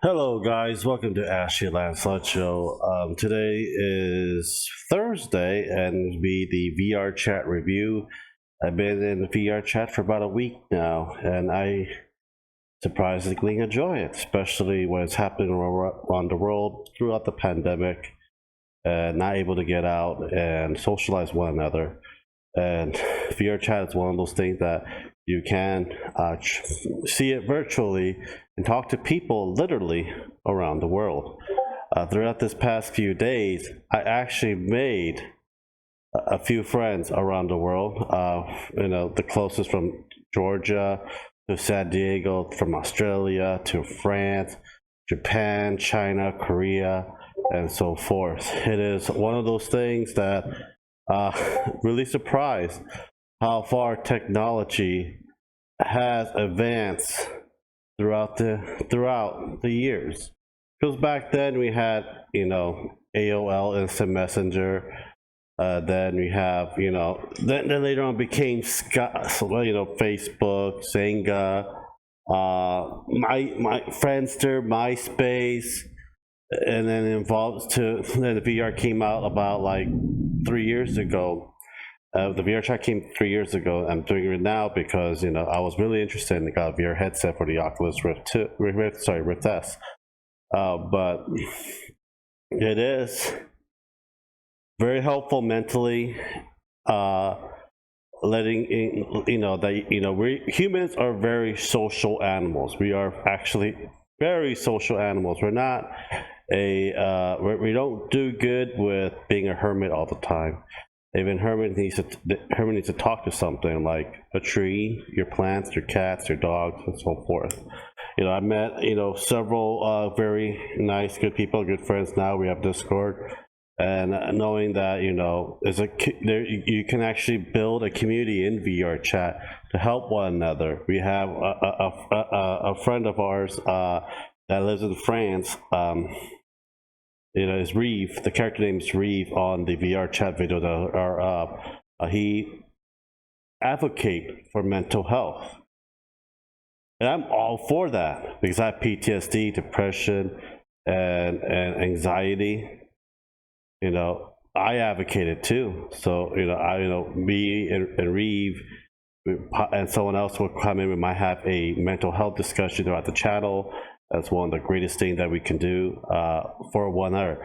Hello, guys. Welcome to Ashley Lancelot Show. Today is Thursday, and it'll be the VRChat review. I've been in the VRChat for about a week now, and I surprisingly enjoy it, especially when it's happening around the world throughout the pandemic, and not able to get out and socialize one another. And VRChat is one of those things that you can see it virtually and talk to people literally around the world. Throughout this past few days, I actually made a few friends around the world. The closest from Georgia to San Diego, from Australia to France, Japan, China, Korea, and so forth. It is one of those things that really surprised how far technology has advanced throughout the years. Because back then we had AOL Instant Messenger. Then we have then later on became Facebook, Zynga, my Friendster, MySpace, and then then the VR came out about like 3 years ago. The VRChat came 3 years ago. I'm doing it now because I was really interested and got a VR headset for the Oculus Rift S. But it is very helpful mentally, letting we humans are very social animals. We are actually very social animals. We're not we don't do good with being a hermit all the time. Even hermit needs to talk to something like a tree, your plants, your cats, your dogs, and so forth. I met several very nice, good people, good friends. Now we have Discord, and knowing that you can actually build a community in VRChat to help one another. We have a friend of ours that lives in France. Is Reef. The character name is Reef on the VRChat video that are up. He advocate for mental health, and I'm all for that because I have PTSD, depression, and anxiety. I advocate it too. So me and Reeve and someone else will come in. We might have a mental health discussion throughout the channel. That's one of the greatest things that we can do for one another.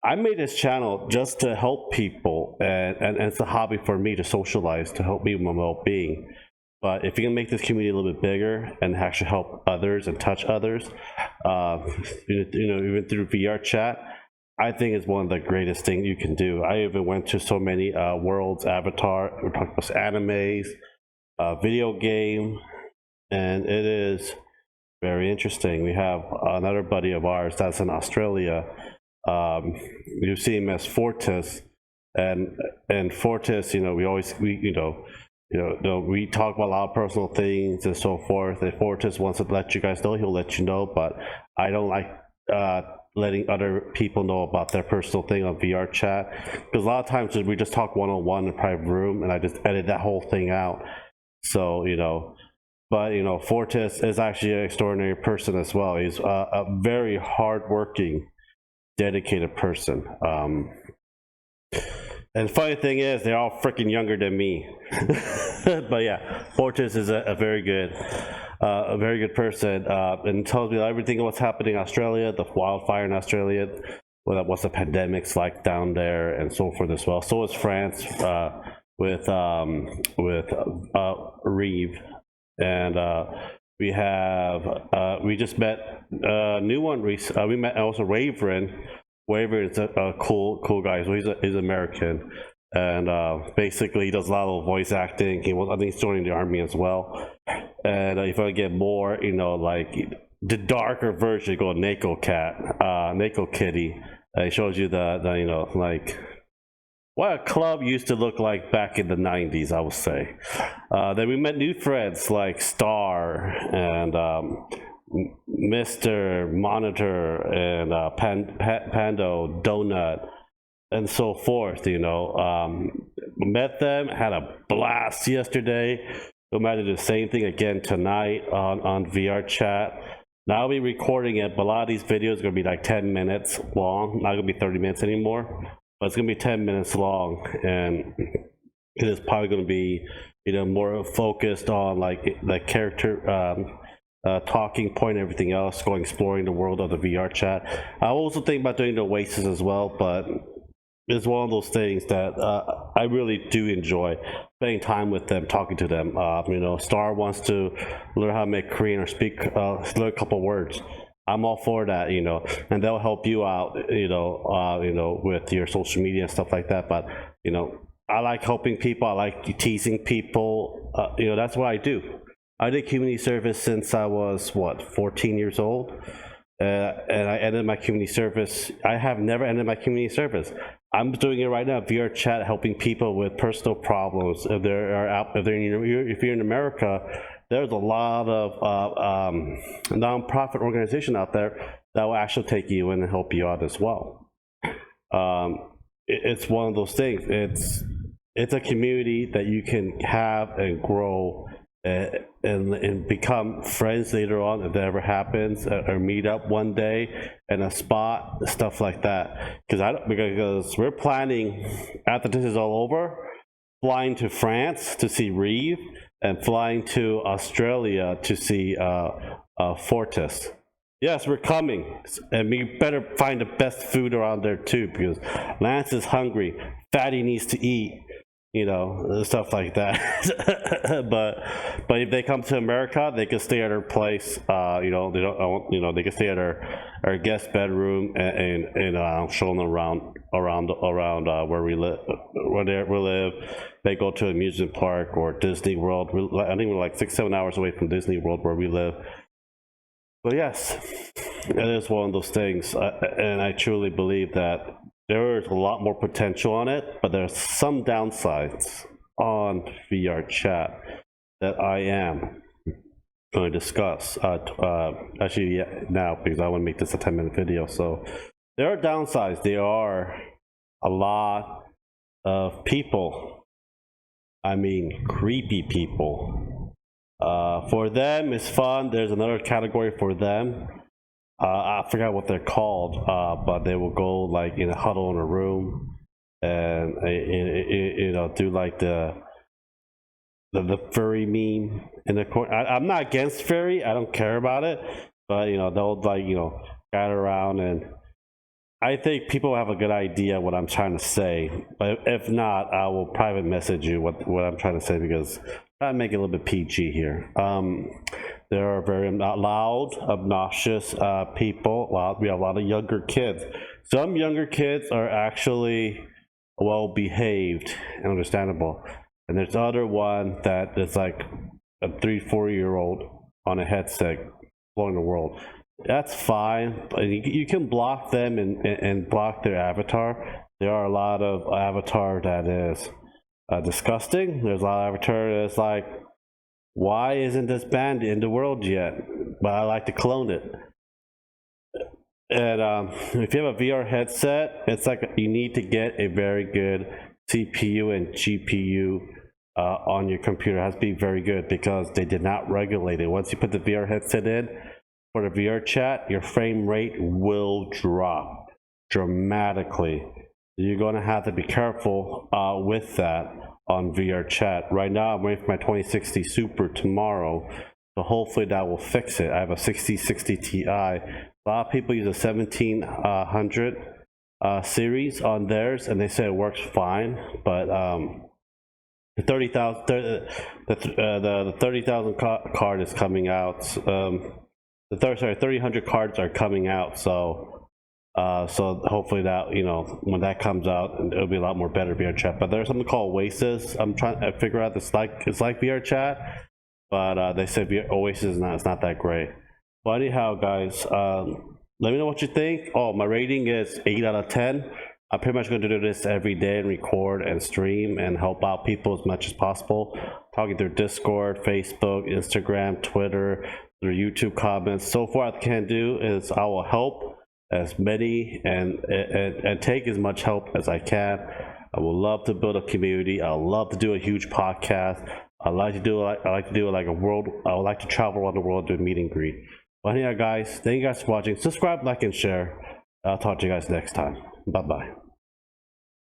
I made this channel just to help people, and it's a hobby for me to socialize, to help me with my well-being. But if you can make this community a little bit bigger and actually help others and touch others, even through VRChat, I think it's one of the greatest things you can do. I even went to so many worlds, Avatar, we're talking about animes, video game, and it is very interesting. We have another buddy of ours that's in Australia. You see him as Fortis, and Fortis. We talk about a lot of personal things and so forth. If Fortis wants to let you guys know, he'll let you know. But I don't like letting other people know about their personal thing on VRChat, because a lot of times we just talk one-on-one in a private room, and I just edit that whole thing out. So but Fortis is actually an extraordinary person as well. He's a very hardworking, dedicated person. And the funny thing is, they're all freaking younger than me. But yeah, Fortis is a very good person, and tells me everything what's happening in Australia, the wildfire in Australia, what's the pandemics like down there, and so forth as well. So is France with Reeve. And we just met a new one recently. We met also Waveren. Waveren is a cool guy. So he's American, and basically he does a lot of voice acting. I think he's joining the army as well. And if I get more, like the darker version, go Neko Kitty. It shows you the like what a club used to look like back in the 90s, I would say. Then we met new friends like Star and Mr. Monitor and Pando, Donut, and so forth. Met them, had a blast yesterday. We might do the same thing again tonight on VRChat. Now I'll be recording it, but a lot of these videos are gonna be like 10 minutes long. Not gonna be 30 minutes anymore, but it's gonna be 10 minutes long, and it is probably gonna be, you know, more focused on like character talking point and everything else, going exploring the world of the VR chat. I also think about doing the Oasis as well, but it's one of those things that I really do enjoy spending time with them, talking to them. You know, Star wants to learn how to make Korean or speak, learn a couple words. I'm all for that, you know, and they'll help you out, you know, with your social media and stuff like that. But you know, I like helping people. I like teasing people. You know, that's what I do. I did community service since I was 14 years old, and I ended my community service. I have never ended my community service. I'm doing it right now. VRChat, helping people with personal problems. If you're in America, there's a lot of nonprofit organization out there that will actually take you in and help you out as well. It's one of those things. It's a community that you can have and grow and become friends later on if that ever happens, or meet up one day in a spot, stuff like that. Because we're planning, after this is all over, flying to France to see Reef and flying to Australia to see Fortis. Yes, we're coming, and we better find the best food around there too, because Lance is hungry. Fatty needs to eat. You know, stuff like that. but if they come to America, they can stay at our place. You know, they don't. You know, they can stay at our guest bedroom and show them around where we live. We live. They go to an amusement park or Disney World. I think we're like 6-7 hours away from Disney World where we live. But yes, it is one of those things, and I truly believe that there is a lot more potential on it, but there's some downsides on VRChat that I am going to discuss. Actually, yeah, now, because I want to make this a 10-minute video. So there are downsides. There are a lot of people. I mean, creepy people. For them, it's fun. There's another category for them. I forgot what they're called, but they will go like in a huddle in a room and you know, do like the furry meme in the corner. I'm not against furry. I don't care about it, but you know, they'll like, you know, gather around, and I think people have a good idea what I'm trying to say. But if not, I will private message you what I'm trying to say, because I make it a little bit PG here. There are very loud, obnoxious people. We have a lot of younger kids. Some younger kids are actually well behaved and understandable, and there's other one that is like a 3-4-year-old on a headset exploring the world. That's fine, but you can block them and block their avatar. There are a lot of avatar that is disgusting. There's a lot of avatar that's like, why isn't this banned in the world yet? But I like to clone it. And if you have a VR headset, it's like you need to get a very good CPU and GPU on your computer. It has to be very good, because they did not regulate it. Once you put the VR headset in for the VR chat, your frame rate will drop dramatically. You're going to have to be careful with that on VRChat. Right now, I'm waiting for my 2060 Super tomorrow, so hopefully that will fix it. I have a 6060 Ti. A lot of people use a 1700 series on theirs, and they say it works fine. But the 30,000 card is coming out. The 3000 cards are coming out. So hopefully that, you know, when that comes out, it'll be a lot more better VRChat. But there's something called Oasis. I'm trying to figure out it's like VRChat, but they said Oasis it's not that great. But anyhow, guys, let me know what you think. Oh, my rating is 8 out of 10. I'm pretty much going to do this every day and record and stream and help out people as much as possible. Talking through Discord, Facebook, Instagram, Twitter, through YouTube comments. So far, what I can do is I will help as many and take as much help as I can. I would love to build a community. I would love to do a huge podcast. I like to do it like a world. I would like to travel around the world, do a meet and greet. Well, yeah, guys, thank you guys for watching. Subscribe, like, and share. I'll talk to you guys next time. Bye bye.